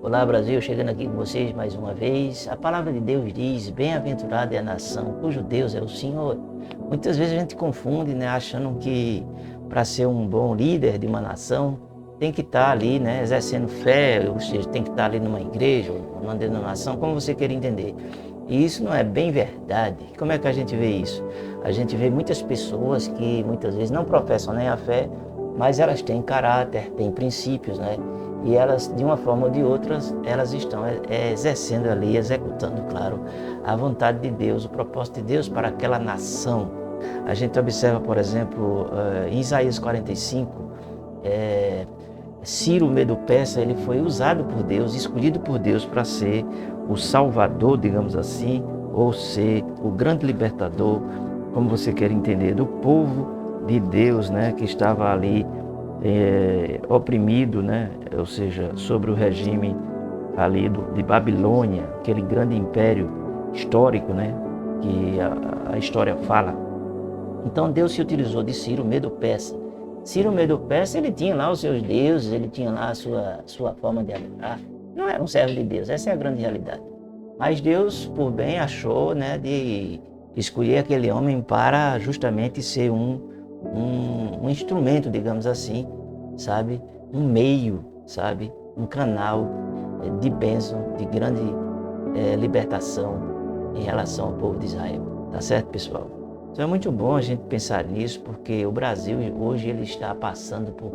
Olá Brasil, chegando aqui com vocês mais uma vez. A palavra de Deus diz: bem-aventurada é a nação cujo Deus é o Senhor. Muitas vezes a gente confunde, né, achando que para ser um bom líder de uma nação tem que estar ali, né, exercendo fé, ou seja, tem que estar ali numa igreja, ou numa denominação, como você queira entender. E isso não é bem verdade. Como é que a gente vê isso? A gente vê muitas pessoas que muitas vezes não professam nem a fé, mas elas têm caráter, têm princípios, né? E elas, de uma forma ou de outra, elas estão exercendo ali, executando, claro, a vontade de Deus, o propósito de Deus para aquela nação. A gente observa, por exemplo, em Isaías 45, Ciro Medo-Persa, ele foi usado por Deus, escolhido por Deus para ser o salvador, digamos assim, ou ser o grande libertador, como você quer entender, do povo de Deus, né, que estava ali oprimido, né, ou seja, sobre o regime ali de Babilônia, aquele grande império histórico, né, que a história fala. Então Deus se utilizou de Ciro Medo-Persa. Ciro Medo-Persa, ele tinha lá os seus deuses, ele tinha lá a sua forma de adorar. Não era um servo de Deus, essa é a grande realidade. Mas Deus, por bem, achou, né, de escolher aquele homem para justamente ser um instrumento, digamos assim, sabe? Um meio, sabe? Um canal de bênção, de grande libertação em relação ao povo de Israel. Tá certo, pessoal? Então é muito bom a gente pensar nisso, porque o Brasil hoje ele está passando por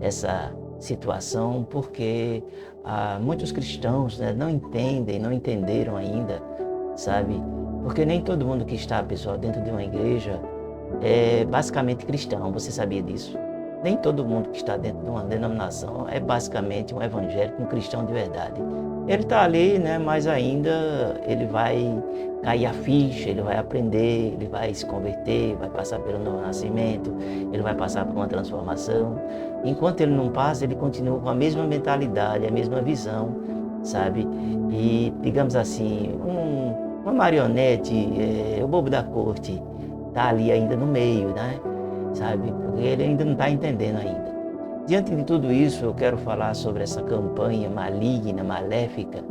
essa situação, porque muitos cristãos, né, não entendem, não entenderam ainda, sabe? Porque nem todo mundo que está, pessoal, dentro de uma igreja é basicamente cristão, você sabia disso? Nem todo mundo que está dentro de uma denominação é basicamente um evangélico, um cristão de verdade. Ele está ali, né, mas ainda ele vai cair a ficha, ele vai aprender, ele vai se converter, vai passar pelo novo nascimento, ele vai passar por uma transformação. Enquanto ele não passa, ele continua com a mesma mentalidade, a mesma visão, sabe? E, digamos assim, uma marionete, o bobo da corte, está ali ainda no meio, né? Sabe? Porque ele ainda não está entendendo ainda. Diante de tudo isso, eu quero falar sobre essa campanha maligna, maléfica,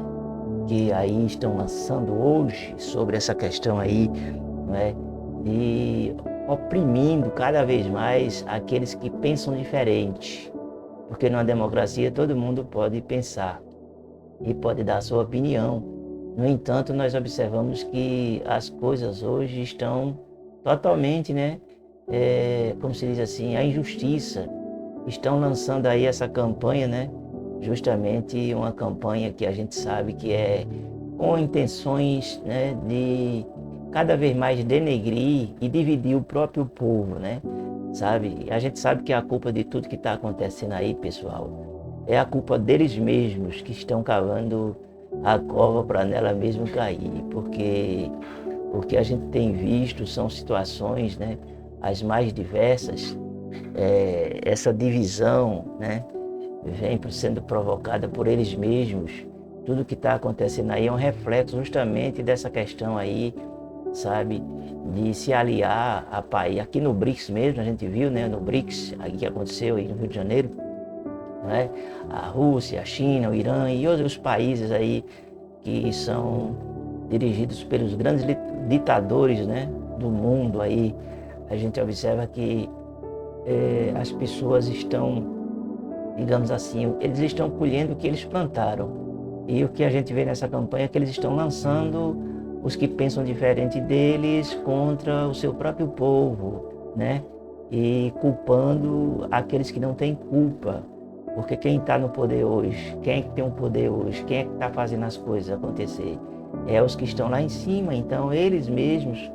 que aí estão lançando hoje sobre essa questão aí, né? De oprimindo cada vez mais aqueles que pensam diferente. Porque numa democracia todo mundo pode pensar e pode dar a sua opinião. No entanto, nós observamos que as coisas hoje estão totalmente, né? Como se diz assim, a injustiça. Estão lançando aí essa campanha, né? Justamente uma campanha que a gente sabe que é com intenções, né, de cada vez mais denegrir e dividir o próprio povo, né? Sabe? A gente sabe que a culpa de tudo que está acontecendo aí, pessoal, é a culpa deles mesmos que estão cavando a cova para nela mesmo cair, porque o que a gente tem visto são situações, né, as mais diversas, essa divisão, né, vem sendo provocada por eles mesmos. Tudo que está acontecendo aí é um reflexo justamente dessa questão aí, sabe, de se aliar a país. Aqui no BRICS mesmo, a gente viu, né, no BRICS, aí que aconteceu aí no Rio de Janeiro, né, a Rússia, a China, o Irã e outros países aí que são dirigidos pelos grandes ditadores, né, do mundo aí. A gente observa que as pessoas estão, digamos assim, eles estão colhendo o que eles plantaram. E o que a gente vê nessa campanha é que eles estão lançando os que pensam diferente deles contra o seu próprio povo, né? E culpando aqueles que não têm culpa. Porque quem está no poder hoje, quem é que tem o poder hoje, quem é que está fazendo as coisas acontecer? É os que estão lá em cima. Então eles mesmos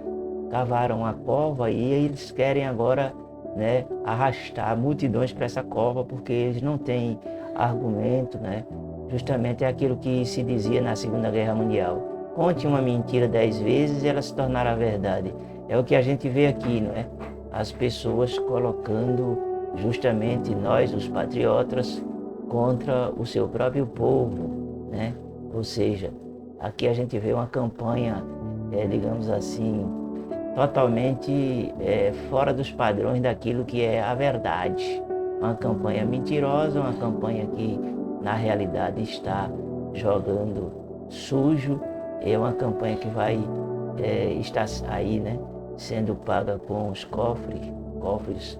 cavaram a cova e eles querem agora, né, arrastar multidões para essa cova, porque eles não têm argumento, né? Justamente é aquilo que se dizia na Segunda Guerra Mundial: conte uma mentira 10 vezes e ela se tornará verdade. É o que a gente vê aqui, não é? As pessoas colocando justamente nós, os patriotas, contra o seu próprio povo, né? Ou seja, aqui a gente vê uma campanha, digamos assim, totalmente fora dos padrões daquilo que é a verdade. Uma campanha mentirosa, uma campanha que na realidade está jogando sujo. É uma campanha que vai estar aí, né, sendo paga com os cofres,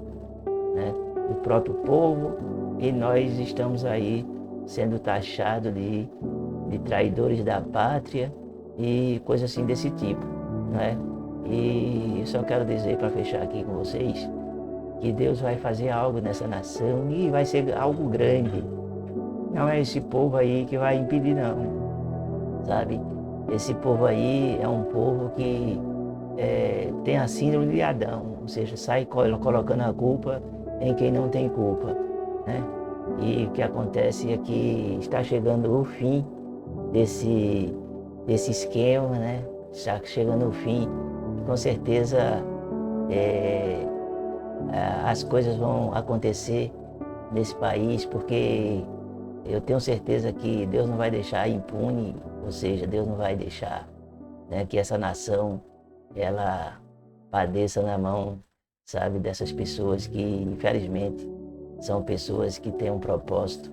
né, do próprio povo, e nós estamos aí sendo taxados de traidores da pátria e coisas assim desse tipo, né? E eu só quero dizer para fechar aqui com vocês que Deus vai fazer algo nessa nação e vai ser algo grande. Não é esse povo aí que vai impedir, não, sabe? Esse povo aí é um povo que tem a síndrome de Adão, ou seja, sai colocando a culpa em quem não tem culpa, né? E o que acontece é que está chegando o fim desse esquema, né? Está chegando o fim, e com certeza é, as coisas vão acontecer nesse país, porque eu tenho certeza que Deus não vai deixar impune, ou seja, Deus não vai deixar, né, que essa nação ela padeça na mão, sabe, dessas pessoas que, infelizmente, são pessoas que têm um propósito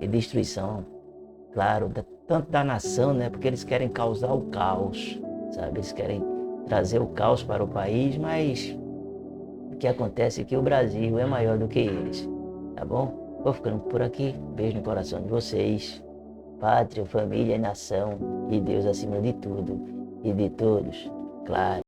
de destruição, claro, tanto da nação, né, porque eles querem causar o caos, sabe, eles querem trazer o caos para o país, mas o que acontece é que o Brasil é maior do que eles, tá bom? Vou ficando por aqui, beijo no coração de vocês, pátria, família e nação, e Deus acima de tudo e de todos, claro.